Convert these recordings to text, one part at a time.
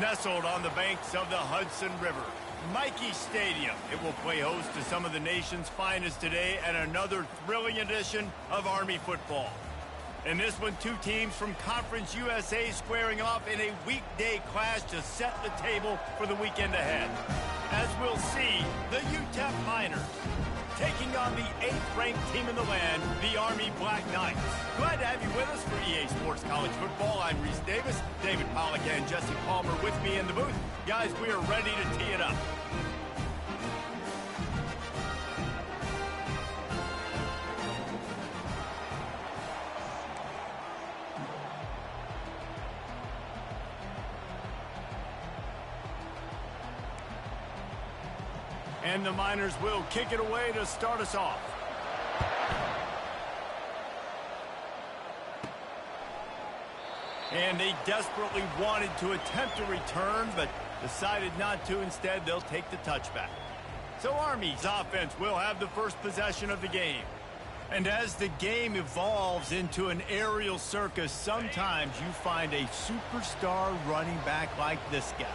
Nestled on the banks of the Hudson River, Michie Stadium. It will play host to some of the nation's finest today and another thrilling edition of Army football. In this one, two teams from Conference USA squaring off in a weekday clash to set the table for the weekend ahead. As we'll see, the UTEP Miners taking on the 8th-ranked team in the land, the Army Black Knights. Glad to have you with us for EA Sports College Football. I'm Reese Davis, David Pollack and Jesse Palmer with me in the booth. Guys, we are ready to tee it up. And the Miners will kick it away to start us off. And they desperately wanted to attempt a return, but decided not to. Instead, they'll take the touchback. So Army's offense will have the first possession of the game. And as the game evolves into an aerial circus, sometimes you find a superstar running back like this guy.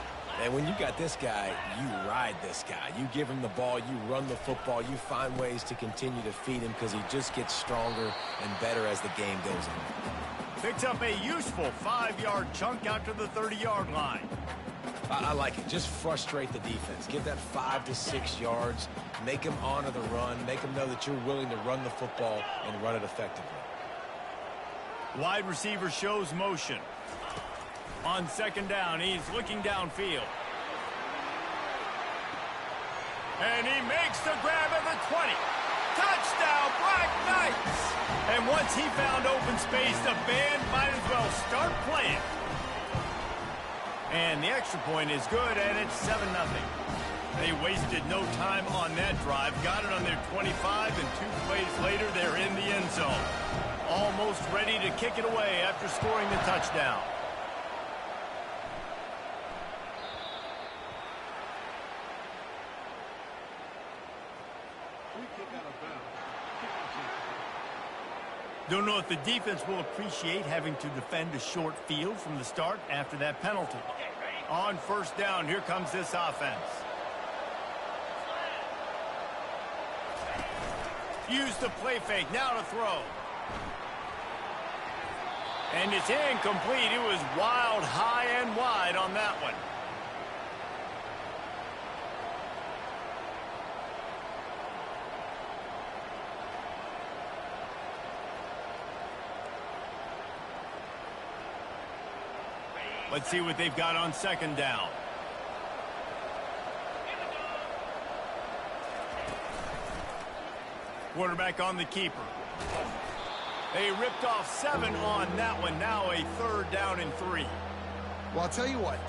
And when you got this guy, you ride this guy. You give him the ball, you run the football, you find ways to continue to feed him because he just gets stronger and better as the game goes on. Picks up a useful 5-yard chunk out to the 30-yard line. I like it. Just frustrate the defense. Give that 5 to 6 yards. Make them honor the run. Make them know that you're willing to run the football and run it effectively. Wide receiver shows motion. On second down, he's looking downfield. And he makes the grab at the 20. Touchdown, Black Knights! And once he found open space, the band might as well start playing. And the extra point is good, and it's 7-0. They wasted no time on that drive. Got it on their 25, and 2 plays later, they're in the end zone. Almost ready to kick it away after scoring the touchdown. Don't know if the defense will appreciate having to defend a short field from the start after that penalty. On first down, here comes this offense. Use the play fake, now to throw. And it's incomplete. It was wild, high and wide on that one. Let's see what they've got on second down. Quarterback on the keeper. They ripped off 7 on that one. Now a 3rd down and 3. Well, I'll tell you what.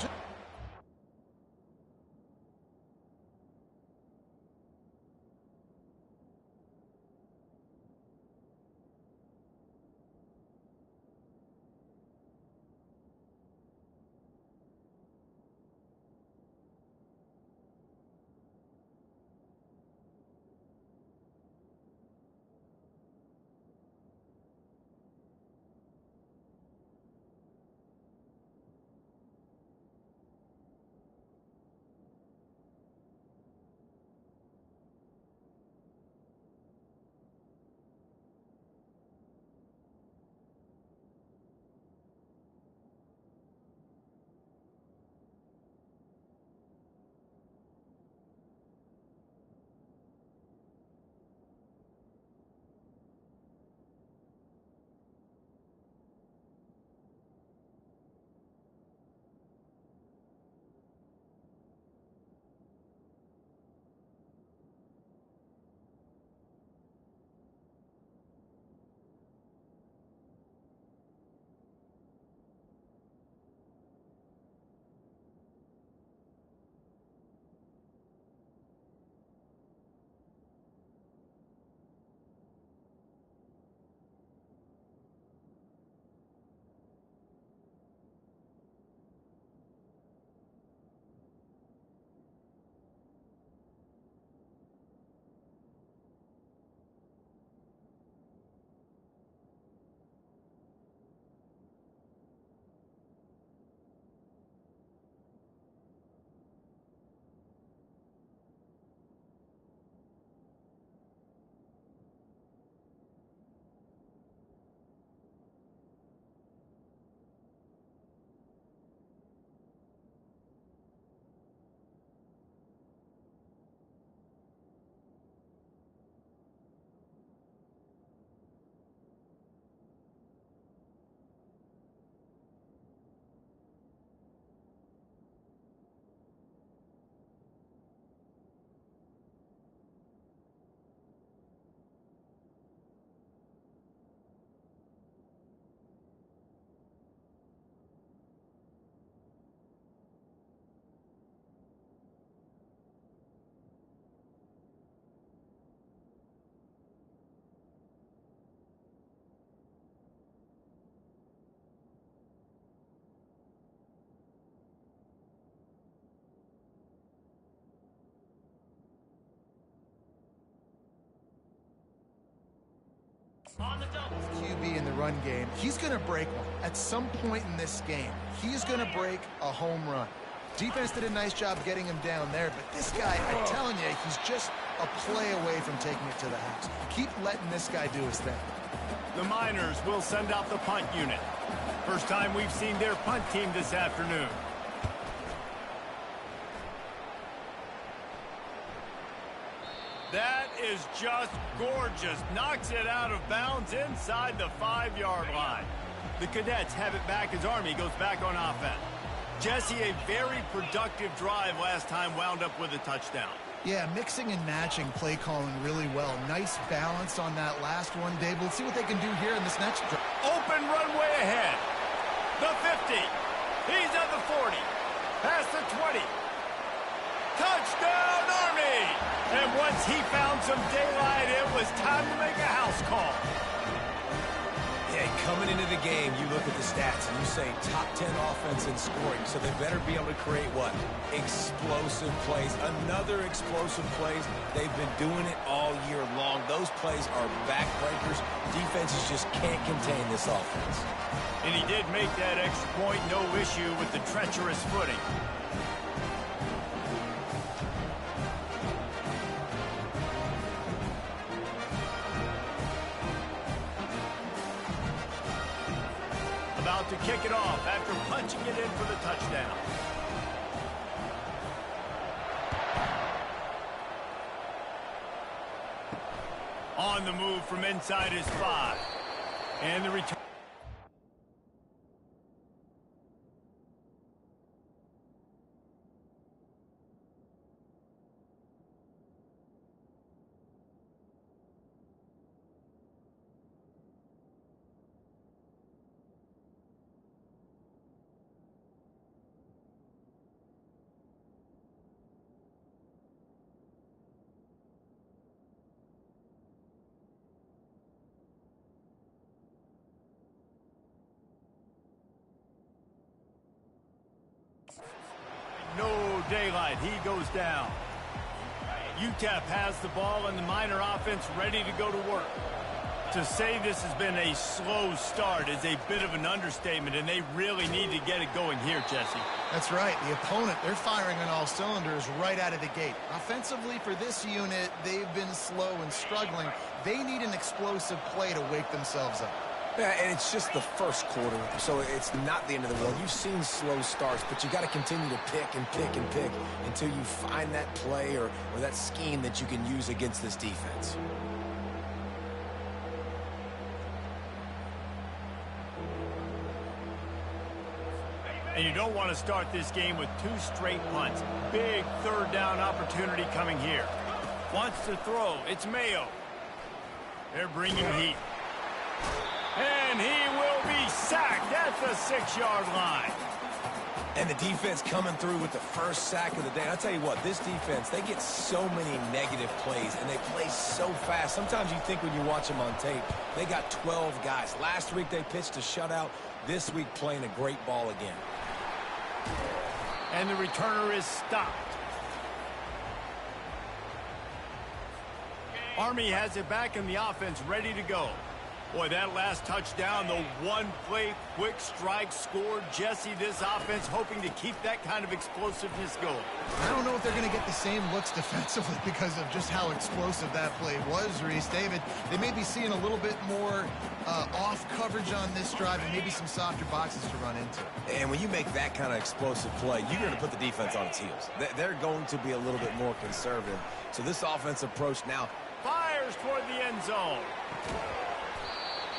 QB in the run game, he's going to break one. At some point in this game, he's going to break a home run. Defense did a nice job getting him down there, but this guy, I'm telling you, he's just a play away from taking it to the house. Keep letting this guy do his thing. The Miners will send out the punt unit. First time we've seen their punt team this afternoon. That is just gorgeous. Knocks it out of bounds inside the 5-yard line. The Cadets have it back as Army goes back on offense. Jesse, a very productive drive last time, wound up with a touchdown. Yeah, mixing and matching play calling really well. Nice balance on that last one, Dave. Let's see what they can do here in this next drive. Open runway ahead. The 50. He's at the 40. Past the 20. Touchdown, Army! And once he found some daylight, it was time to make a house call. Yeah, coming into the game, you look at the stats and you say top 10 offense in scoring, so they better be able to create what? Explosive plays. Another explosive plays. They've been doing it all year long. Those plays are backbreakers. Defenses just can't contain this offense. And he did make that extra point, no issue with the treacherous footing. About to kick it off after punching it in for the touchdown. On the move from inside his 5. And the return. No daylight. He goes down. UTEP has the ball and the Miner offense ready to go to work. To say this has been a slow start is a bit of an understatement, and they really need to get it going here, Jesse. That's right. The opponent, they're firing on all cylinders right out of the gate. Offensively for this unit, they've been slow and struggling. They need an explosive play to wake themselves up. Yeah, and it's just the first quarter, so it's not the end of the world. You've seen slow starts, but you got to continue to pick and pick and pick until you find that play or that scheme that you can use against this defense. And you don't want to start this game with 2 straight punts. Big third down opportunity coming here. Wants to throw. It's Mayo. They're bringing heat. And he will be sacked at the 6-yard line. And the defense coming through with the first sack of the day. I'll tell you what, this defense, they get so many negative plays, and they play so fast. Sometimes you think when you watch them on tape, they got 12 guys. Last week they pitched a shutout. This week playing a great ball again. And the returner is stopped. Army has it back in the offense, ready to go. Boy, that last touchdown, the one-play quick strike scored. Jesse, this offense hoping to keep that kind of explosiveness going. I don't know if they're going to get the same looks defensively because of just how explosive that play was, Reese. David, they may be seeing a little bit more off coverage on this drive and maybe some softer boxes to run into. And when you make that kind of explosive play, you're going to put the defense on its heels. They're going to be a little bit more conservative. So this offense approach now fires toward the end zone.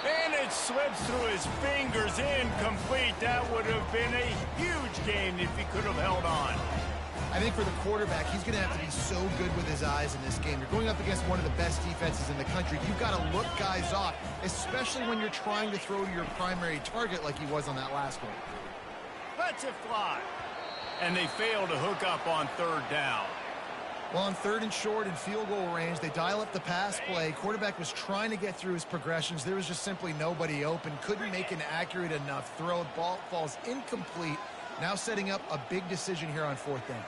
And it slips through his fingers, incomplete. That would have been a huge game if he could have held on. I think for the quarterback, he's going to have to be so good with his eyes in this game. You're going up against one of the best defenses in the country. You've got to look guys off, especially when you're trying to throw to your primary target like he was on that last one. Lets it fly. And they fail to hook up on 3rd down. Well, on 3rd and short and field goal range, they dial up the pass play. Quarterback was trying to get through his progressions. There was just simply nobody open. Couldn't make an accurate enough throw. Ball falls incomplete. Now setting up a big decision here on 4th down.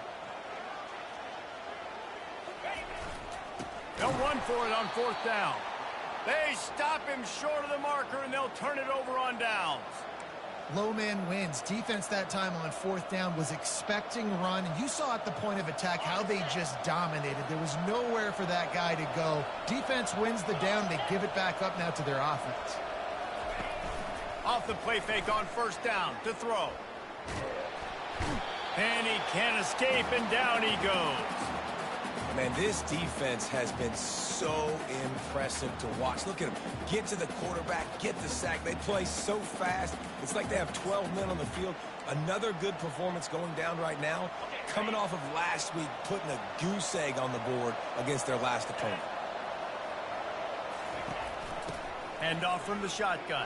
They'll run for it on 4th down. They stop him short of the marker, and they'll turn it over on downs. Low man wins. Defense that time on fourth down was expecting run. And you saw at the point of attack how they just dominated. There was nowhere for that guy to go. Defense wins the down. They give it back up now to their offense. Off the play fake on first down to throw. And he can't escape, and down he goes. Man, this defense has been so impressive to watch. Look at them. Get to the quarterback, get the sack. They play so fast. It's like they have 12 men on the field. Another good performance going down right now. Coming off of last week, putting a goose egg on the board against their last opponent. Hand off from the shotgun.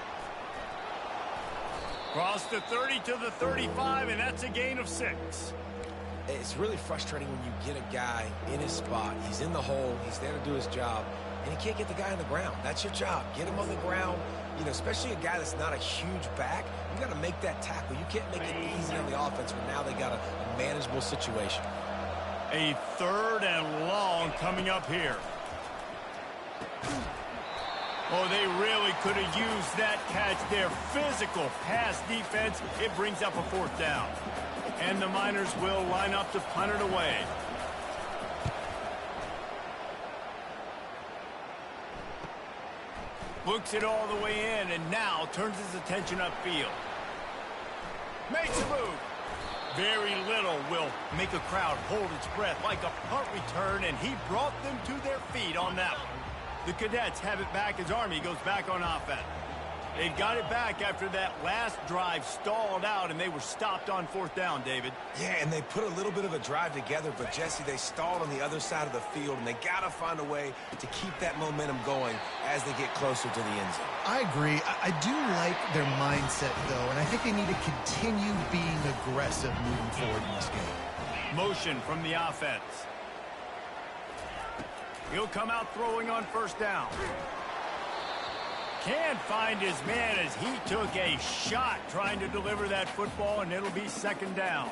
Cross the 30 to the 35, and that's a gain of 6. It's really frustrating when you get a guy in his spot. He's in the hole. He's there to do his job, and he can't get the guy on the ground. That's your job. Get him on the ground. You know, especially a guy that's not a huge back. You got to make that tackle. You can't make it easy on the offense when now they got a manageable situation. A 3rd and long coming up here. Oh, they really could have used that catch there. Physical pass defense. It brings up a 4th down. And the Miners will line up to punt it away. Books it all the way in, and now turns his attention upfield. Makes a move. Very little will make a crowd hold its breath like a punt return, and he brought them to their feet on that one. The Cadets have it back as Army goes back on offense. They've got it back after that last drive stalled out, and they were stopped on 4th down, David. Yeah, and they put a little bit of a drive together, but, Jesse, they stalled on the other side of the field, and they got to find a way to keep that momentum going as they get closer to the end zone. I agree. I do like their mindset, though, and I think they need to continue being aggressive moving forward in this game. Motion from the offense. He'll come out throwing on 1st down. Can't find his man as he took a shot trying to deliver that football, and it'll be 2nd down.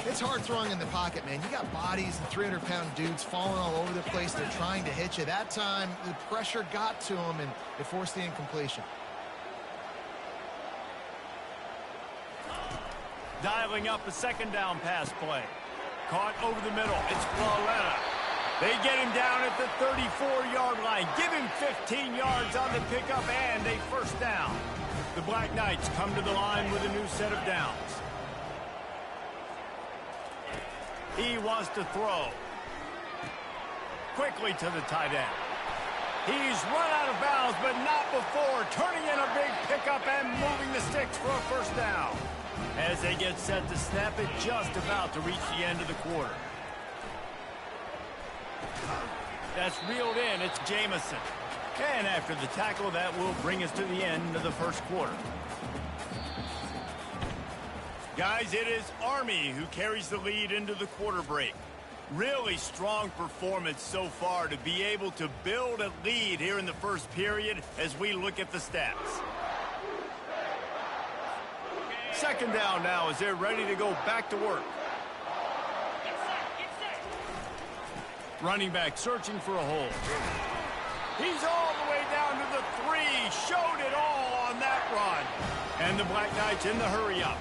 It's hard throwing in the pocket, man. You got bodies and 300-pound dudes falling all over the place. They're trying to hit you. That time, the pressure got to him, and it forced the incompletion. Dialing up a 2nd down pass play. Caught over the middle. It's Floretta. They get him down at the 34-yard line. Give him 15 yards on the pickup and a 1st down. The Black Knights come to the line with a new set of downs. He wants to throw. Quickly to the tight end. He's run out of bounds, but not before. Turning in a big pickup and moving the sticks for a 1st down. As they get set to snap it, just about to reach the end of the quarter. That's reeled in. It's Jamison. And after the tackle, that will bring us to the end of the 1st quarter. Guys, it is Army who carries the lead into the quarter break. Really strong performance so far to be able to build a lead here in the 1st period as we look at the stats. 2nd down now as they're ready to go back to work. Running back searching for a hole. He's all the way down to the 3. Showed it all on that run. And the Black Knights in the hurry up.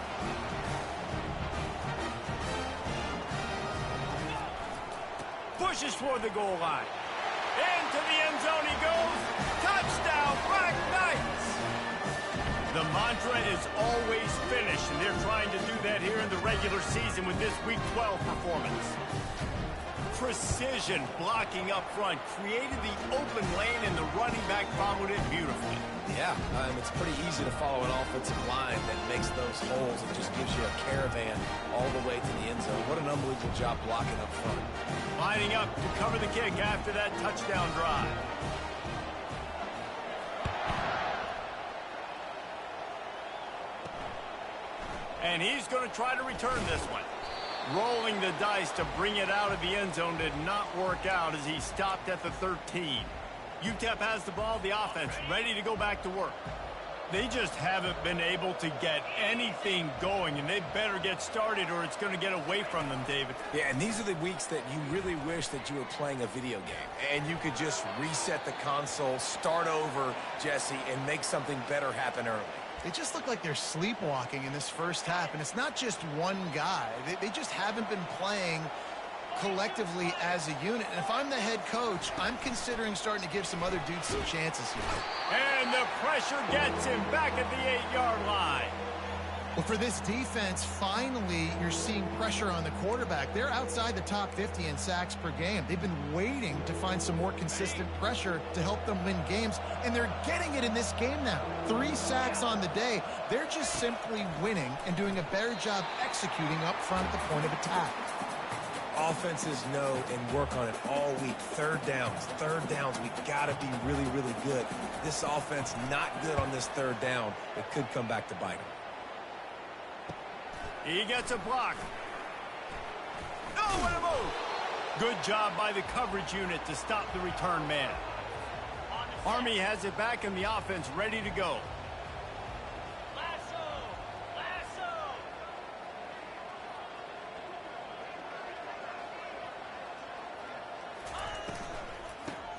Pushes toward the goal line. Into the end zone he goes. Touchdown, Black Knights! The mantra is always finish, and they're trying to do that here in the regular season with this Week 12 performance. Precision blocking up front created the open lane, and the running back followed it beautifully. Yeah, it's pretty easy to follow an offensive line that makes those holes and just gives you a caravan all the way to the end zone. What an unbelievable job blocking up front. Lining up to cover the kick after that touchdown drive. And he's going to try to return this one. Rolling the dice to bring it out of the end zone did not work out as he stopped at the 13. UTEP has the ball, the offense ready to go back to work. They just haven't been able to get anything going, and they better get started or it's going to get away from them, David. Yeah, and these are the weeks that you really wish that you were playing a video game and you could just reset the console, start over, Jesse, and make something better happen early. They just look like they're sleepwalking in this first half, and it's not just one guy. They just haven't been playing collectively as a unit. And if I'm the head coach, I'm considering starting to give some other dudes some chances here. And the pressure gets him back at the 8-yard line. Well, for this defense, finally, you're seeing pressure on the quarterback. They're outside the top 50 in sacks per game. They've been waiting to find some more consistent pressure to help them win games, and they're getting it in this game now. 3 sacks on the day. They're just simply winning and doing a better job executing up front at the point of attack. Offenses know and work on it all week. Third downs, we got to be really, really good. This offense not good on this third down. It could come back to bite them. He gets a block. Oh, what a move! Good job by the coverage unit to stop the return man. Army has it back and the offense ready to go.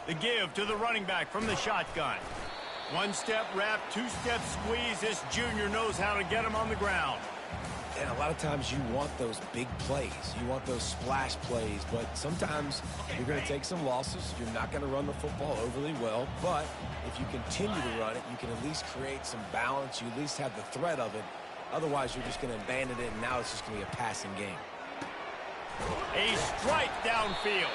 The give to the running back from the shotgun. 1-step wrap, 2-step squeeze. This junior knows how to get him on the ground. And a lot of times you want those big plays. You want those splash plays. But sometimes you're going to take some losses. You're not going to run the football overly well. But if you continue to run it, you can at least create some balance. You at least have the threat of it. Otherwise, you're just going to abandon it, and now it's just going to be a passing game. A strike downfield.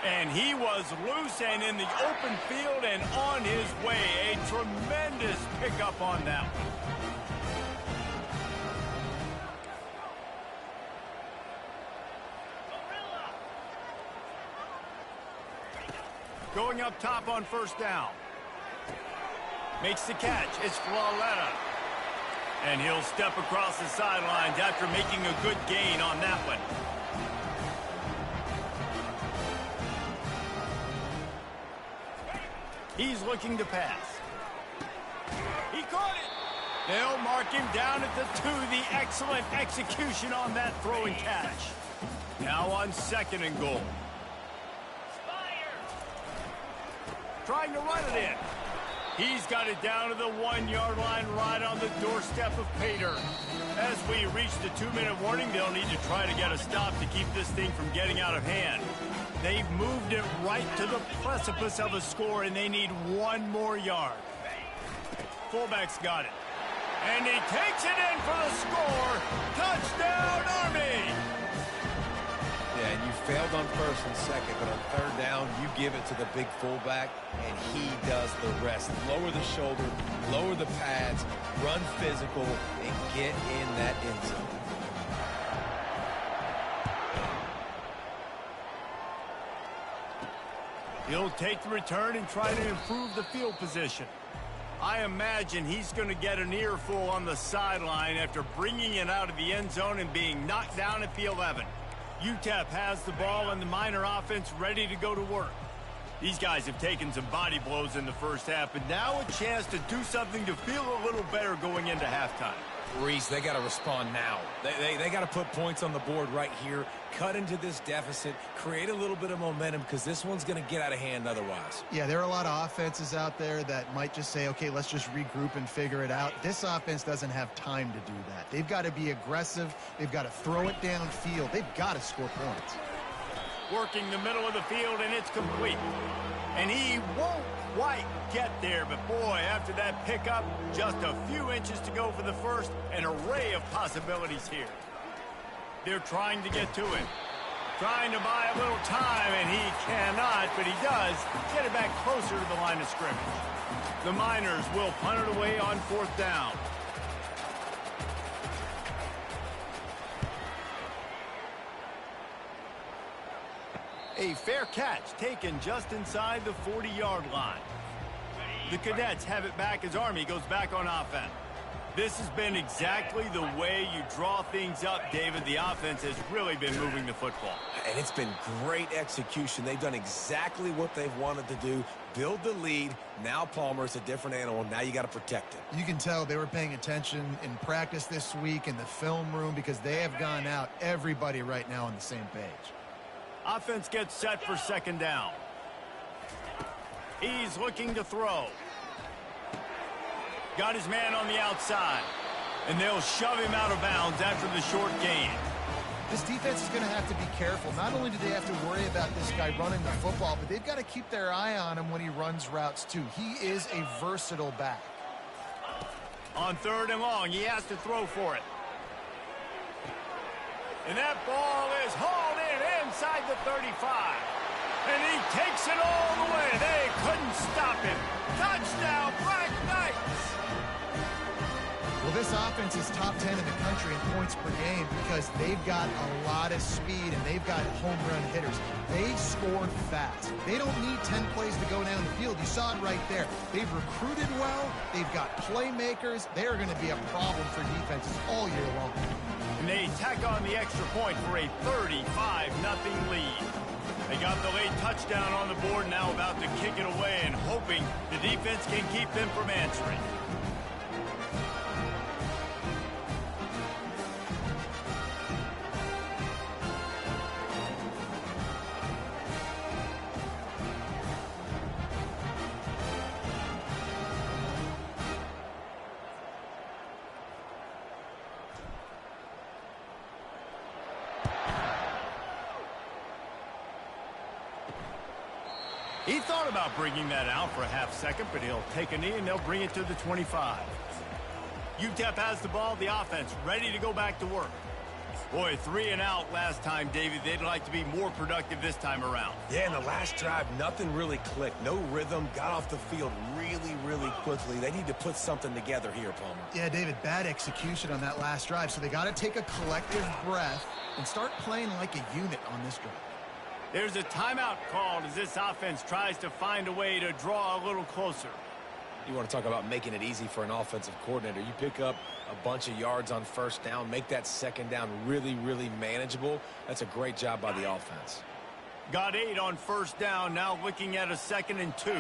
And he was loose and in the open field and on his way. A tremendous pickup on that one. Going up top on first down. Makes the catch. It's Flawletta. And he'll step across the sidelines after making a good gain on that one. He's looking to pass. He caught it. They'll mark him down at the 2. The excellent execution on that throw and catch. Now on 2nd and goal. Trying to run it in. He's got it down to the 1-yard line right on the doorstep of Pater. As we reach the 2-minute warning, they'll need to try to get a stop to keep this thing from getting out of hand. They've moved it right to the precipice of a score, and they need 1 more yard. Fullback's got it. And he takes it in for the score. Touchdown, Army! Yeah, and you failed on 1st and 2nd, but on 3rd down, you give it to the big fullback, and he does the rest. Lower the shoulder, lower the pads, run physical, and get in that end zone. He'll take the return and try to improve the field position. I imagine he's going to get an earful on the sideline after bringing it out of the end zone and being knocked down at the 11. UTEP has the ball and the Miner offense ready to go to work. These guys have taken some body blows in the first half, but now a chance to do something to feel a little better going into halftime. Reese, they got to respond now. They got to put points on the board right here, cut into this deficit, create a little bit of momentum because this one's going to get out of hand otherwise. Yeah, there are a lot of offenses out there that might just say, okay, let's just regroup and figure it out. This offense doesn't have time to do that. They've got to be aggressive. They've got to throw it downfield. They've got to score points. Working the middle of the field, and it's complete. And he won't quite get there, but boy, after that pickup, just a few inches to go for the first, an array of possibilities here. They're trying to get to him. Trying to buy a little time, and he cannot, but he does get it back closer to the line of scrimmage. The Miners will punt it away on 4th down. A fair catch taken just inside the 40-yard line. The Cadets have it back as Army goes back on offense. This has been exactly the way you draw things up, David. The offense has really been moving the football. And it's been great execution. They've done exactly what they've wanted to do. Build the lead. Now Palmer's a different animal. Now you got to protect it. You can tell they were paying attention in practice this week in the film room because they have gone out, everybody right now on the same page. Offense gets set for second down. He's looking to throw. Got his man on the outside. And they'll shove him out of bounds after the short gain. This defense is going to have to be careful. Not only do they have to worry about this guy running the football, but they've got to keep their eye on him when he runs routes too. He is a versatile back. On 3rd and long, he has to throw for it. And that ball is hauled in inside the 35. And he takes it all the way. They couldn't stop him. Touchdown, Black Knights! Well, this offense is top 10 in the country in points per game because they've got a lot of speed and they've got home run hitters. They scored fast. They don't need 10 plays to go down the field. You saw it right there. They've recruited well. They've got playmakers. They're going to be a problem for defenses all year long. And they tack on the extra point for a 35-0 lead. They got the late touchdown on the board, now about to kick it away and hoping the defense can keep them from answering. He thought about bringing that out for a half second, but he'll take a knee and they'll bring it to the 25. UTEP has the ball, the offense ready to go back to work. Boy, 3 and out last time, David. They'd like to be more productive this time around. Yeah, in the last drive, nothing really clicked. No rhythm, got off the field really quickly. They need to put something together here, Palmer. Yeah, David, bad execution on that last drive, so they got to take a collective breath and start playing like a unit on this drive. There's a timeout called as this offense tries to find a way to draw a little closer. You want to talk about making it easy for an offensive coordinator. You pick up a bunch of yards on first down, make that second down really manageable. That's a great job by the offense. Got 8 on first down, now looking at a 2nd and 2.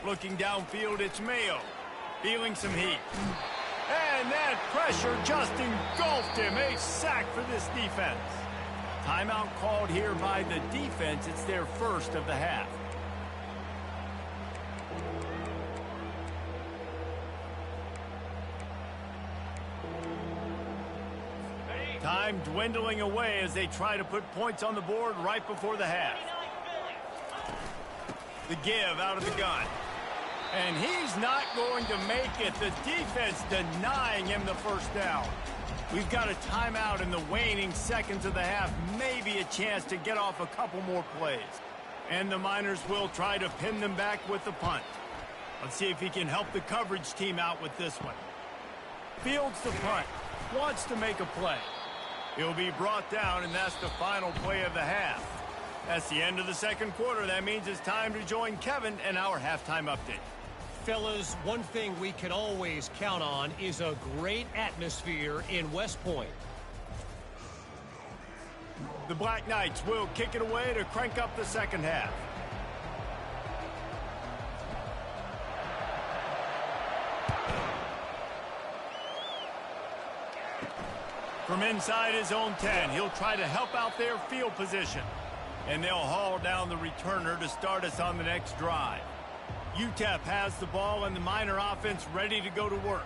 Looking downfield, it's Mayo. Feeling some heat. And that pressure just engulfed him. A sack for this defense. Timeout called here by the defense. It's their first of the half. Time dwindling away as they try to put points on the board right before the half. The give out of the gun. And he's not going to make it. The defense denying him the first down. We've got a timeout in the waning seconds of the half. Maybe a chance to get off a couple more plays. And the Miners will try to pin them back with the punt. Let's see if he can help the coverage team out with this one. Fields the punt. Wants to make a play. He'll be brought down, and that's the final play of the half. That's the end of the second quarter. That means it's time to join Kevin and our halftime update. Fellas, one thing we can always count on is a great atmosphere in West Point. The Black Knights will kick it away to crank up the second half. From inside his own 10, he'll try to help out their field position. And they'll haul down the returner to start us on the next drive. UTEP has the ball and the Miner offense ready to go to work.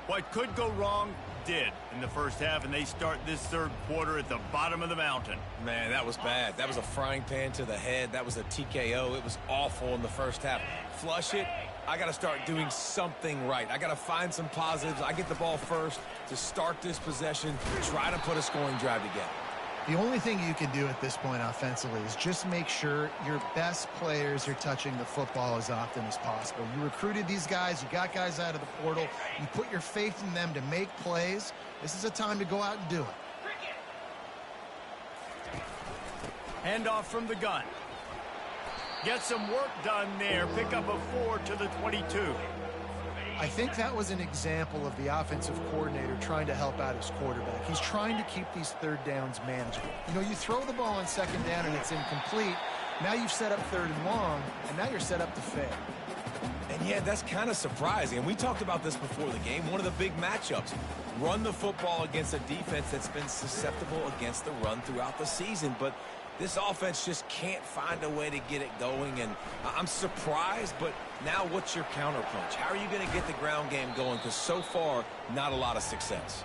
What could go wrong did in the first half, and they start this third quarter at the bottom of the mountain. Man, that was bad. That was a frying pan to the head. That was a TKO. It was awful in the first half. Flush it. I got to start doing something right. I got to find some positives. I get the ball first to start this possession, try to put a scoring drive together. The only thing you can do at this point offensively is just make sure your best players are touching the football as often as possible. You recruited these guys. You got guys out of the portal. You put your faith in them to make plays. This is a time to go out and do it. Handoff from the gun. Get some work done there. Pick up a 4 to the 22. I think that was an example of the offensive coordinator trying to help out his quarterback. He's trying to keep these third downs manageable. You know, you throw the ball on second down and it's incomplete. Now you've set up third and long, and now you're set up to fail. And yeah, that's kind of surprising. And we talked about this before the game. One of the big matchups. Run the football against a defense that's been susceptible against the run throughout the season. But this offense just can't find a way to get it going, and I'm surprised, but now what's your counterpunch? How are you going to get the ground game going? Because so far, not a lot of success.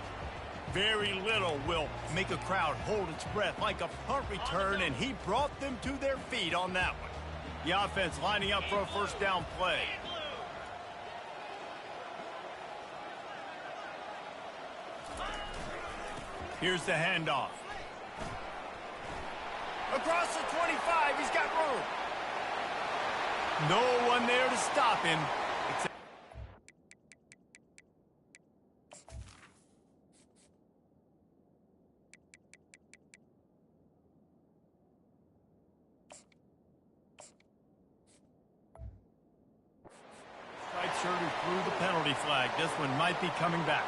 Very little will make a crowd hold its breath like a punt return, and he brought them to their feet on that one. The offense lining up for a first down play. Here's the handoff. Across the 25, he's got room. No one there to stop him. Strike surely threw the penalty flag. This one might be coming back.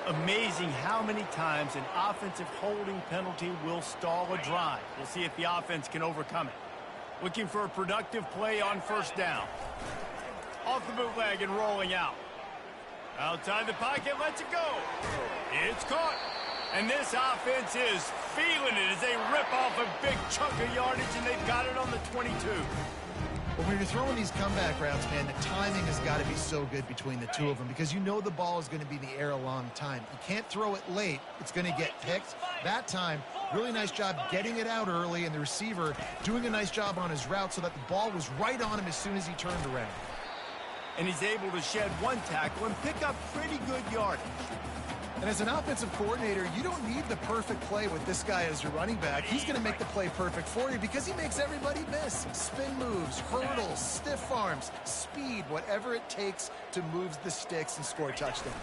Amazing how many times an offensive holding penalty will stall a drive. We'll see if the offense can overcome it. Looking for a productive play on first down. Off the bootleg and rolling out. Outside the pocket, lets it go. It's caught. And this offense is feeling it as they rip off a big chunk of yardage, and they've got it on the 22. But when you're throwing these comeback routes, man, the timing has got to be so good between the two of them because you know the ball is going to be in the air a long time. You can't throw it late. It's going to get picked. That time, really nice job getting it out early, and the receiver doing a nice job on his route so that the ball was right on him as soon as he turned around. And he's able to shed one tackle and pick up pretty good yardage. And as an offensive coordinator, you don't need the perfect play with this guy as your running back. He's going to make the play perfect for you because he makes everybody miss. Spin moves, hurdles, stiff arms, speed, whatever it takes to move the sticks and score touchdowns.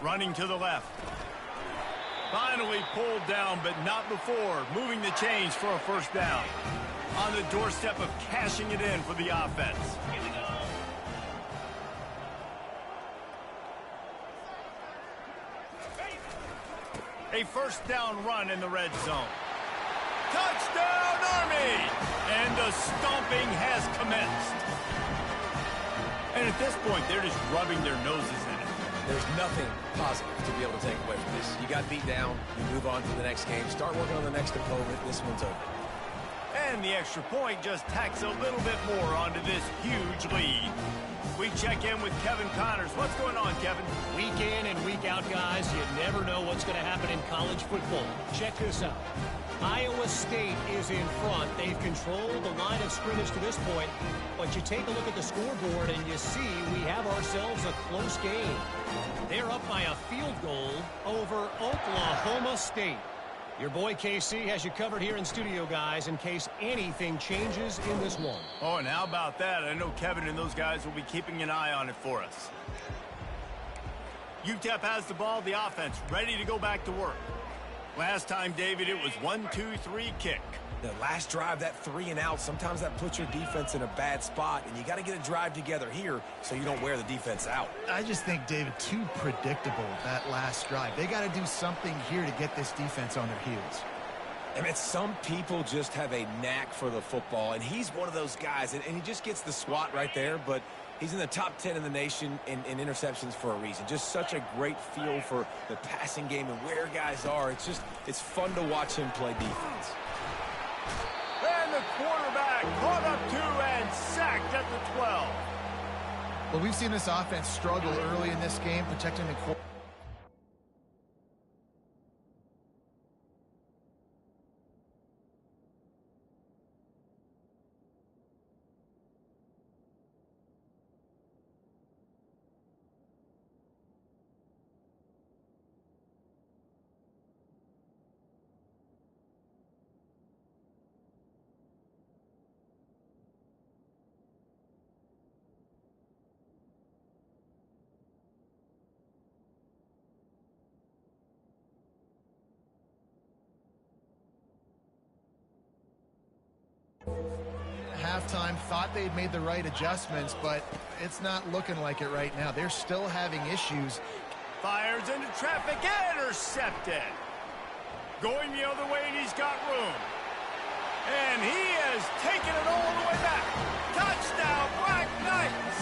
Running to the left. Finally pulled down, but not before. Moving the chains for a first down. On the doorstep of cashing it in for the offense. A first down run in the red zone. Touchdown, Army! And the stomping has commenced. And at this point, they're just rubbing their noses in it. There's nothing positive to be able to take away from this. You got beat down, you move on to the next game, start working on the next opponent, this one's over. And the extra point just tacks a little bit more onto this huge lead. We check in with Kevin Connors. What's going on, Kevin? Week in and week out, guys, you never know what's going to happen in college football. Check this out. Iowa State is in front. They've controlled the line of scrimmage to this point, but you take a look at the scoreboard and you see we have ourselves a close game. They're up by a field goal over Oklahoma State. Your boy KC has you covered here in studio, guys, in case anything changes in this one. Oh, and how about that? I know Kevin and those guys will be keeping an eye on it for us. UTEP has the ball, the offense, ready to go back to work. Last time, David, it was 1-2-3 kick. The last drive, that 3 and out, sometimes that puts your defense in a bad spot, and you got to get a drive together here so you don't wear the defense out. I just think, David, too predictable, that last drive. They got to do something here to get this defense on their heels. I mean, some people just have a knack for the football, and he's one of those guys, and he just gets the swat right there, but he's in the top 10 in the nation in interceptions for a reason. Just such a great feel for the passing game and where guys are. It's fun to watch him play defense. And the quarterback caught up to and sacked at the 12. Well, we've seen this offense struggle early in this game, protecting the quarterback. Halftime, thought they'd made the right adjustments, but it's not looking like it right now. They're still having issues. Fires into traffic, intercepted. Going the other way, and he's got room. And he has taken it all the way back. Touchdown, Black Knights.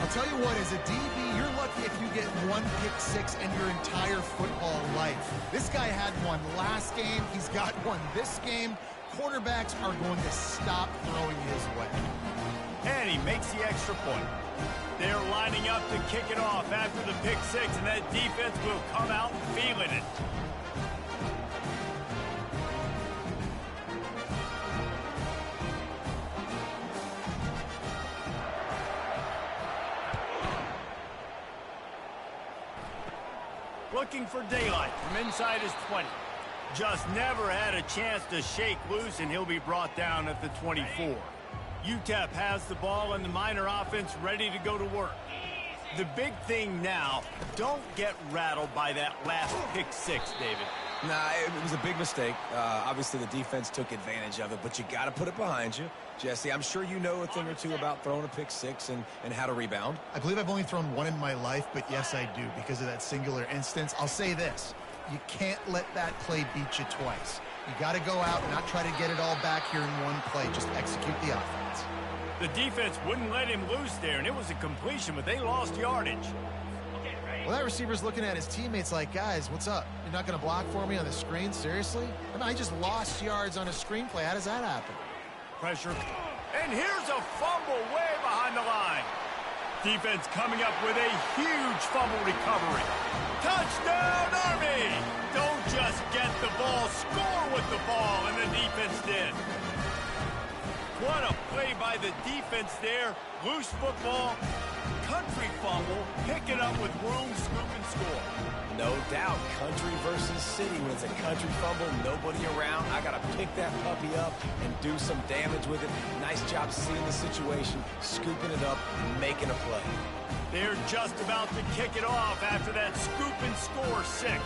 I'll tell you what, as a DB, you're lucky if you get one pick six in your entire football life. This guy had one last game. He's got one this game. Quarterbacks are going to stop throwing his way. And he makes the extra point. They're lining up to kick it off after the pick six, and that defense will come out feeling it. Looking for daylight from inside his 20. Just never had a chance to shake loose, and he'll be brought down at the 24. UTEP has the ball and the Miner offense ready to go to work. The big thing now, don't get rattled by that last pick six, David. Nah, it was a big mistake. Obviously, the defense took advantage of it, but you got to put it behind you. Jesse, I'm sure you know a thing or two about throwing a pick six and how to rebound. I believe I've only thrown one in my life, but yes, I do, because of that singular instance. I'll say this. You can't let that play beat you twice. You got to go out and not try to get it all back here in one play. Just execute the offense. The defense wouldn't let him loose there, and it was a completion, but they lost yardage. Well, that receiver's looking at his teammates like, guys, what's up? You're not going to block for me on the screen? Seriously? I mean, I just lost yards on a screenplay. How does that happen? Pressure. And here's a fumble way behind the line. Defense coming up with a huge fumble recovery. Touchdown, Army! Don't just get the ball, score with the ball, and the defense did. What a play by the defense there. Loose football, country fumble, pick it up with room, scoop, and score. No doubt, country versus city. When it's a country fumble, nobody around. I got to pick that puppy up and do some damage with it. Nice job seeing the situation, scooping it up, making a play. They're just about to kick it off after that scoop and score six.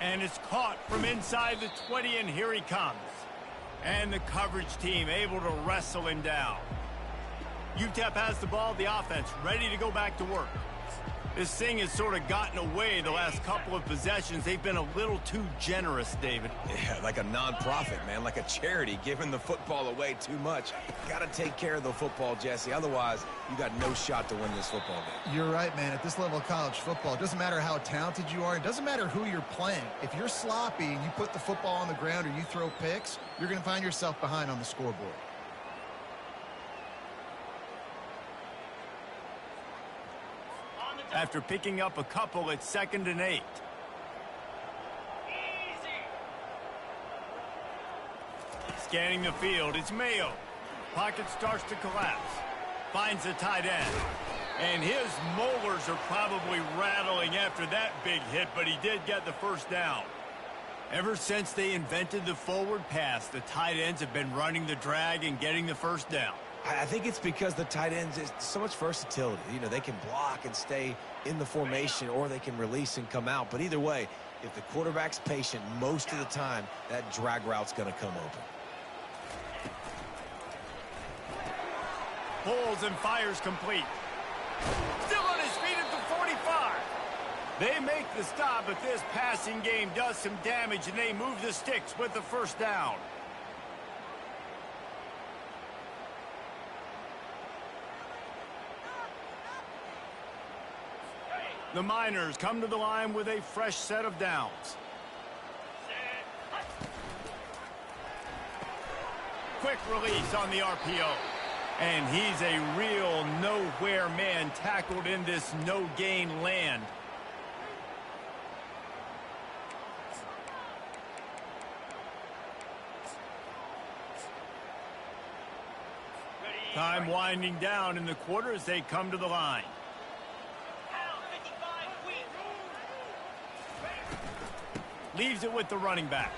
And it's caught from inside the 20, and here he comes. And the coverage team able to wrestle him down. UTEP has the ball, the offense ready to go back to work. This thing has sort of gotten away the last couple of possessions. They've been a little too generous, David. Yeah, like a non-profit, man, like a charity, giving the football away too much. Got to take care of the football, Jesse. Otherwise, you got no shot to win this football game. You're right, man. At this level of college football, it doesn't matter how talented you are. It doesn't matter who you're playing. If you're sloppy and you put the football on the ground or you throw picks, you're going to find yourself behind on the scoreboard. After picking up a couple, it's 2nd and 8. Scanning the field, it's Mayo. Pocket starts to collapse. Finds the tight end. And his molars are probably rattling after that big hit, but he did get the first down. Ever since they invented the forward pass, the tight ends have been running the drag and getting the first down. I think it's because the tight ends is so much versatility. You know, they can block and stay in the formation, or they can release and come out. But either way, if the quarterback's patient most of the time, that drag route's going to come open. Pulls and fires complete. Still on his feet at the 45. They make the stop, but this passing game does some damage, and they move the sticks with the first down. The Miners come to the line with a fresh set of downs. Quick release on the RPO. And he's a real nowhere man tackled in this no-gain land. Time winding down in the quarter as they come to the line. Leaves it with the running back.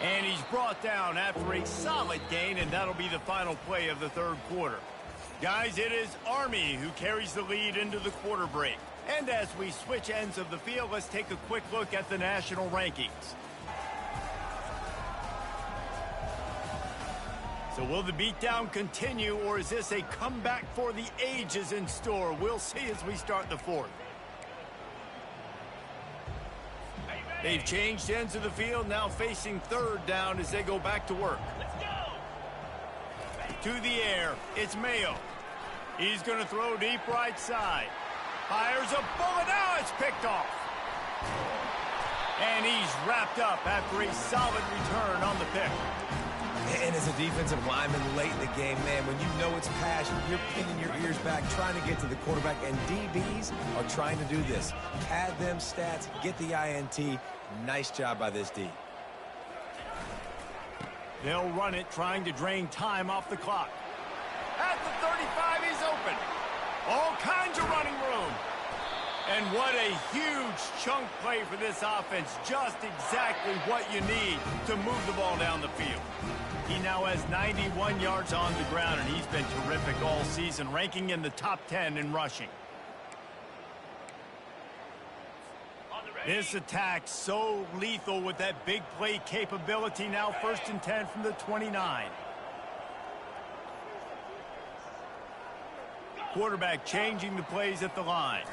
And he's brought down after a solid gain, and that'll be the final play of the third quarter. Guys, it is Army who carries the lead into the quarter break. And as we switch ends of the field, let's take a quick look at the national rankings. So will the beatdown continue, or is this a comeback for the ages in store? We'll see as we start the fourth. They've changed ends of the field, now facing third down as they go back to work. Let's go! To the air, it's Mayo. He's going to throw deep right side. Fires a bullet, now it's picked off. And he's wrapped up after a solid return on the pick. And as a defensive lineman late in the game, man, when you know it's passion, you're pinning your ears back, trying to get to the quarterback, and DBs are trying to do this. Pad them stats, get the INT. Nice job by this D. They'll run it, trying to drain time off the clock. At the 35, he's open. All kinds of running room. And what a huge chunk play for this offense. Just exactly what you need to move the ball down the field. He now has 91 yards on the ground, and he's been terrific all season, ranking in the top 10 in rushing. This attack so lethal with that big play capability. Now 1st and 10 from the 29. Quarterback changing the plays at the line.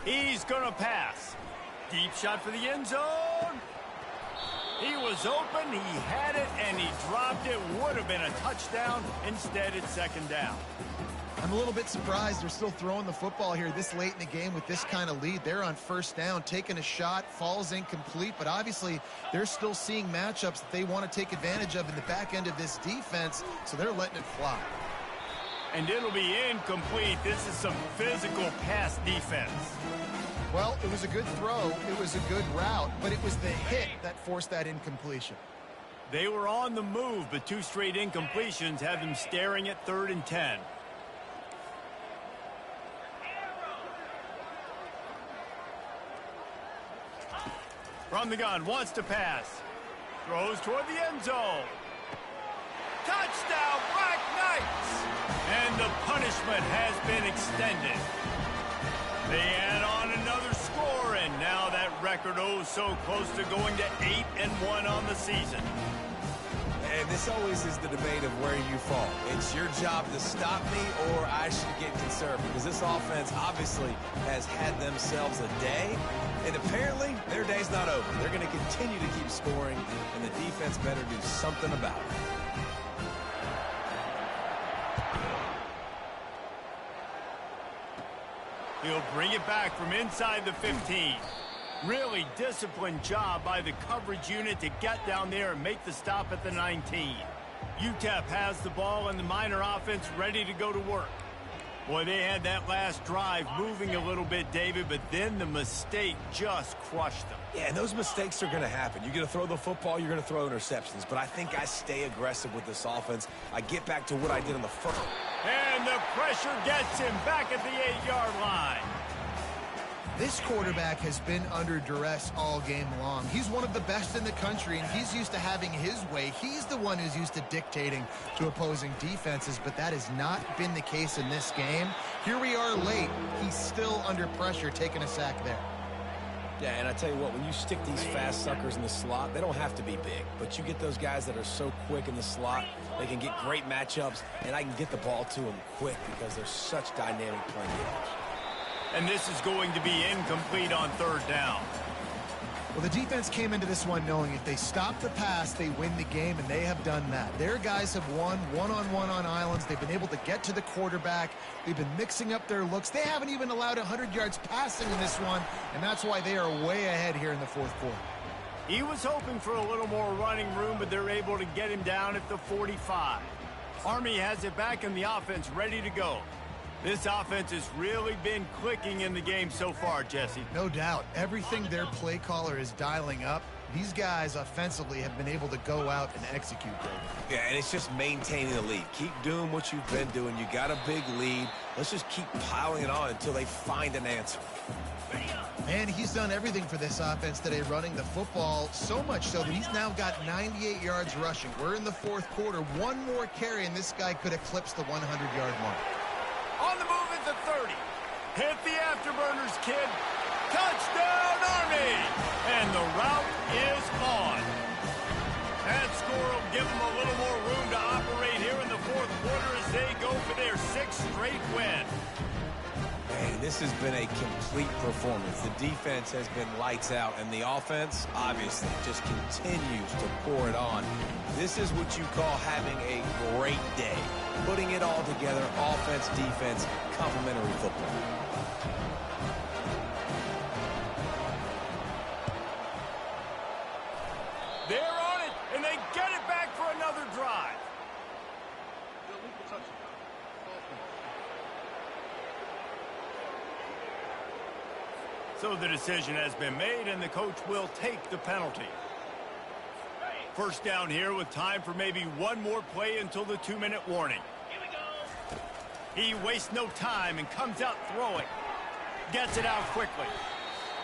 He's going to pass. Deep shot for the end zone. He was open, he had it, and he dropped it. Would have been a touchdown. Instead, it's 2nd down. I'm a little bit surprised they're still throwing the football here this late in the game with this kind of lead. They're on 1st down, taking a shot, falls incomplete, but obviously they're still seeing matchups that they want to take advantage of in the back end of this defense, so they're letting it fly. And it'll be incomplete. This is some physical pass defense. Well, it was a good throw, it was a good route, but it was the hit that forced that incompletion. They were on the move, but 2 straight incompletions have them staring at 3rd and 10. From the gun, wants to pass. Throws toward the end zone. Touchdown, Black Knights! And the punishment has been extended. They add on another score, and now that record so close to going to 8-1 on the season. And this always is the debate of where you fall. It's your job to stop me, or I should get concerned, because this offense obviously has had themselves a day, and apparently their day's not over. They're going to continue to keep scoring, and the defense better do something about it. He'll bring it back from inside the 15. Really disciplined job by the coverage unit to get down there and make the stop at the 19. UTEP has the ball, and the Miner offense ready to go to work. Boy, they had that last drive moving a little bit, David, but then the mistake just crushed them. Yeah, and those mistakes are going to happen. You're going to throw the football, you're going to throw interceptions, but I think I stay aggressive with this offense. I get back to what I did in the first. And the pressure gets him back at the 8-yard line. This quarterback has been under duress all game long. He's one of the best in the country, and he's used to having his way. He's the one who's used to dictating to opposing defenses, but that has not been the case in this game. Here we are late. He's still under pressure, taking a sack there. Yeah, and I tell you what, when you stick these fast suckers in the slot, they don't have to be big. But you get those guys that are so quick in the slot, they can get great matchups, and I can get the ball to them quick because they're such dynamic playmakers. And this is going to be incomplete on third down. Well, the defense came into this one knowing if they stop the pass, they win the game, and they have done that. Their guys have won one-on-one on islands. They've been able to get to the quarterback. They've been mixing up their looks. They haven't even allowed 100 yards passing in this one, and that's why they are way ahead here in the fourth quarter. He was hoping for a little more running room, but they're able to get him down at the 45. Army has it back in the offense ready to go. This offense has really been clicking in the game so far, Jesse. No doubt. Everything their play caller is dialing up, these guys offensively have been able to go out and execute. Yeah, and it's just maintaining the lead. Keep doing what you've been doing. You got a big lead. Let's just keep piling it on until they find an answer. And he's done everything for this offense today, running the football, so much so that he's now got 98 yards rushing. We're in the fourth quarter. One more carry, and this guy could eclipse the 100-yard mark. On the move at the 30. Hit the afterburners, kid. Touchdown, Army! And the route is on. That score will give them a little more room to operate here in the fourth quarter as they go for their sixth straight win. Man, this has been a complete performance. The defense has been lights out, and the offense, obviously, just continues to pour it on. This is what you call having a great day. Putting it all together, offense, defense, complementary football. They're on it, and they get it back for another drive. So the decision has been made, and the coach will take the penalty. First down here with time for maybe one more play until the 2-minute warning. Here we go. He wastes no time and comes out throwing. Gets it out quickly.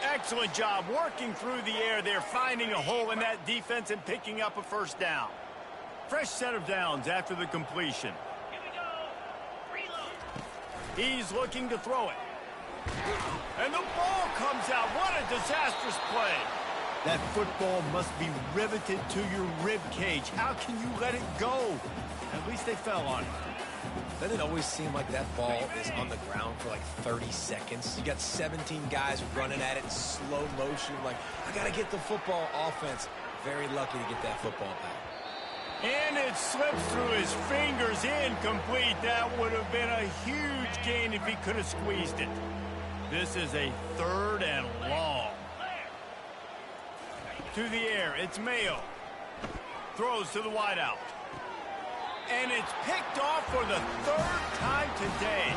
Excellent job working through the air there, finding a hole in that defense and picking up a first down. Fresh set of downs after the completion. Here we go. Reload. He's looking to throw it. And the ball comes out. What a disastrous play. That football must be riveted to your rib cage. How can you let it go? At least they fell on it. Doesn't it always seem like that ball is on the ground for like 30 seconds? You got 17 guys running at it in slow motion. Like, I got to get the football. Offense, very lucky to get that football back. And it slips through his fingers, incomplete. That would have been a huge gain if he could have squeezed it. This is a 3rd and long. To the air, it's Mayo. Throws to the wideout. And it's picked off for the 3rd time today.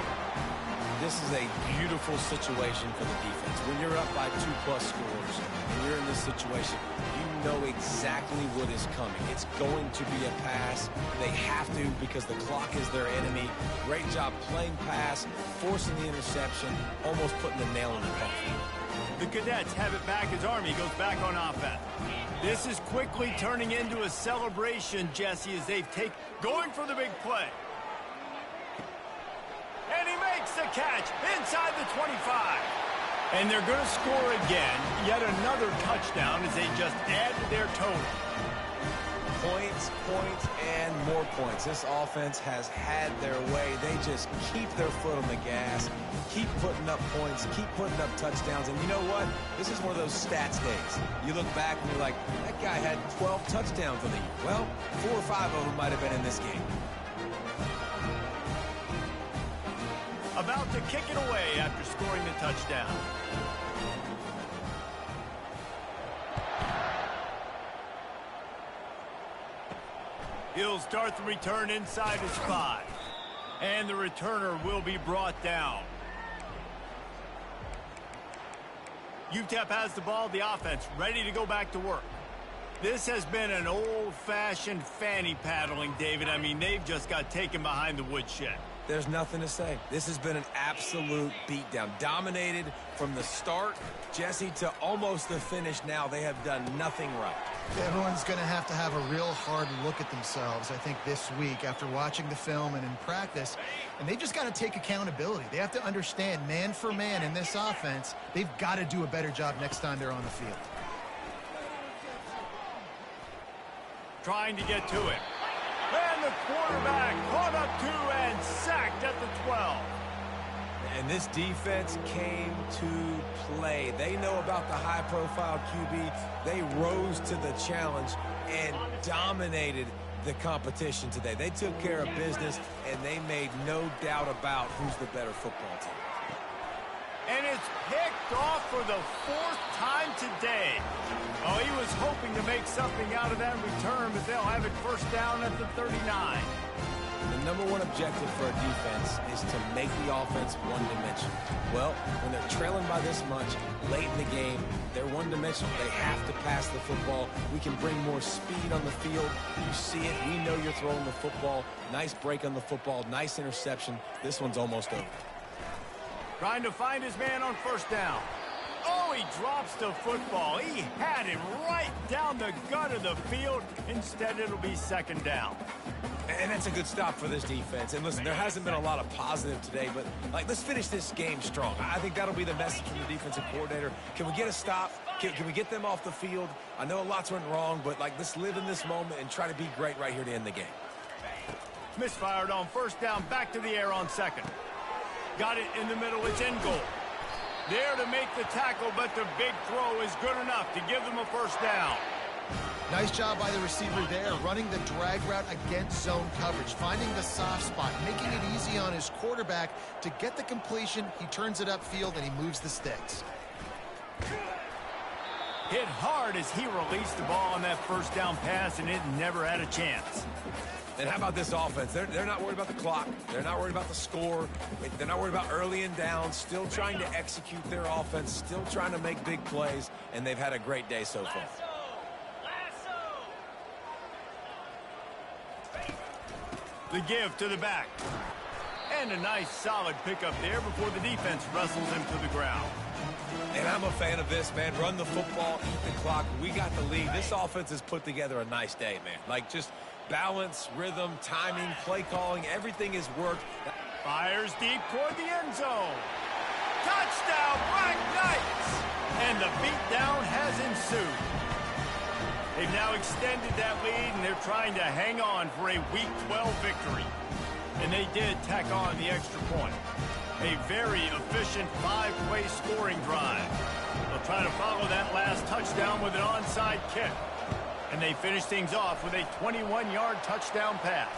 This is a beautiful situation for the defense. When you're up by 2+ scores and you're in this situation, you know exactly what is coming. It's going to be a pass. They have to because the clock is their enemy. Great job playing pass, forcing the interception, almost putting the nail in the coffin. The Cadets have it back as Army goes back on offense. This is quickly turning into a celebration, Jesse, as they've going for the big play. And he makes the catch inside the 25. And they're going to score again. Yet another touchdown as they just add to their total. Points, points, and more points. This offense has had their way. They just keep their foot on the gas, keep putting up points, keep putting up touchdowns. And you know what? This is one of those stats days. You look back and you're like, that guy had 12 touchdowns on the year. Well, 4 or 5 of them might have been in this game. About to kick it away after scoring the touchdown. He'll start the return inside his 5. And the returner will be brought down. UTEP has the ball, the offense ready to go back to work. This has been an old-fashioned fanny paddling, David. I mean, they've just got taken behind the woodshed. There's nothing to say. This has been an absolute beatdown. Dominated from the start, Jesse, to almost the finish now. They have done nothing right. Everyone's going to have a real hard look at themselves, I think, this week after watching the film and in practice. And they've just got to take accountability. They have to understand, man for man in this offense, they've got to do a better job next time they're on the field. Trying to get to it. And the quarterback caught up to and sacked at the 12. And this defense came to play. They know about the high-profile QB. They rose to the challenge and dominated the competition today. They took care of business, and they made no doubt about who's the better football team. And it's picked off for the 4th time today. Oh, he was hoping to make something out of that return, but they'll have it first down at the 39. The number one objective for a defense is to make the offense one-dimensional. Well, when they're trailing by this much late in the game, they're one-dimensional. They have to pass the football. We can bring more speed on the field. You see it. We know you're throwing the football. Nice break on the football. Nice interception. This one's almost over. Trying to find his man on first down. Oh, he drops the football. He had it right down the gut of the field. Instead, it'll be second down. And that's a good stop for this defense. And listen, there hasn't been a lot of positive today, but let's finish this game strong. I think that'll be the message from the defensive coordinator. Can we get a stop? Can we get them off the field? I know lots went wrong, but let's live in this moment and try to be great right here to end the game. Misfired on first down, back to the air on second. Got it in the middle, it's in goal. There to make the tackle, but the big throw is good enough to give them a first down. Nice job by the receiver there, running the drag route against zone coverage, finding the soft spot, making it easy on his quarterback to get the completion. He turns it upfield, and he moves the sticks. Hit hard as he released the ball on that first down pass, and it never had a chance. And how about this offense? They're not worried about the clock. They're not worried about the score. They're not worried about early and down. Still trying to execute their offense. Still trying to make big plays. And they've had a great day so far. The give to the back. And a nice solid pickup there before the defense wrestles him to the ground. And I'm a fan of this, man. Run the football, eat the clock. We got the lead. This offense has put together a nice day, man. Just balance, rhythm, timing, play calling, everything has worked. Fires deep toward the end zone. Touchdown, Black Knights! And the beatdown has ensued. They've now extended that lead, and they're trying to hang on for a Week 12 victory. And they did tack on the extra point. A very efficient 5-play scoring drive. They'll try to follow that last touchdown with an onside kick. And they finish things off with a 21-yard touchdown pass.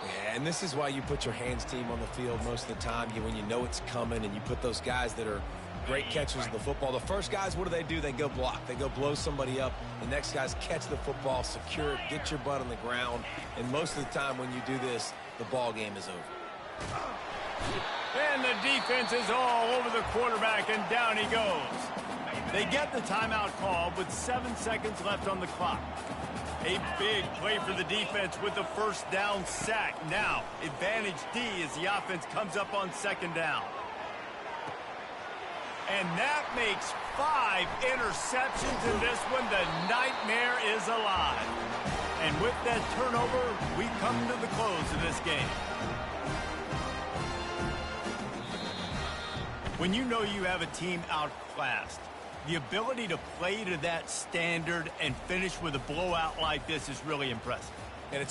Yeah, and this is why you put your hands team on the field most of the time. When you know it's coming, and you put those guys that are great catchers of the football. The first guys, what do? They go block. They go blow somebody up. The next guys catch the football, secure it, get your butt on the ground. And most of the time when you do this, the ball game is over. And the defense is all over the quarterback, and down he goes. They get the timeout called with 7 seconds left on the clock. A big play for the defense with the first down sack. Now, advantage D as the offense comes up on second down. And that makes 5 interceptions in this one. The nightmare is alive. And with that turnover, we come to the close of this game. When you know you have a team outclassed, the ability to play to that standard and finish with a blowout like this is really impressive. And it's